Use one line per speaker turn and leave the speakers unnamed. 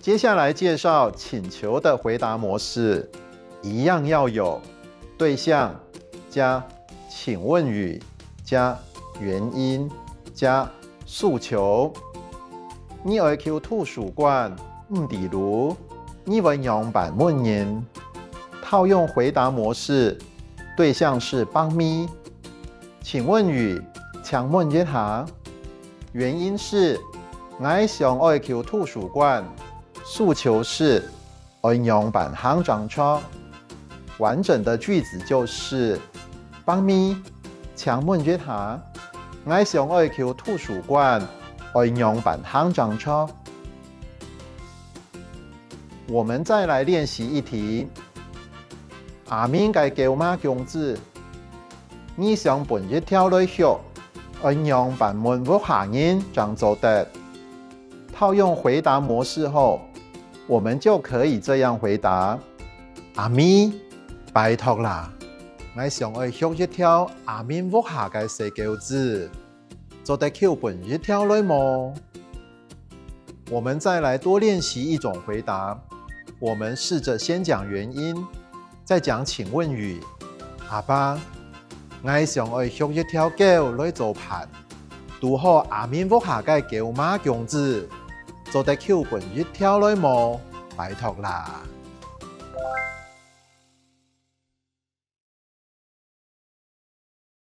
接下来介绍请求的回答模式，一样要有对象加请问语加原因加诉求。你要求圖書館唔地路，你會用版問人。套用回答模式，对象是幫咪，请问语請問一下，原因是我想要求圖書館，訴求是要用版行長車。完整的句子就是幫咪請問一下，我想要求圖書館，要用版行長車。我們再來練習一題。阿明該叫媽公子，你想搬一條來學，要用版問不下人怎做的。套用回答模式後，我們就可以這樣回答：阿咪，拜託啦，我想要學一條阿明不下嘅細轎子，做得橋搬一條來麼？我們再來多練習一種回答。我們試着先講原因，再講請問語。阿爸，我想要學一條轎來做伴，拄好阿明屋下嘅轎媽公子，做得橋搬一條來麼？拜託啦。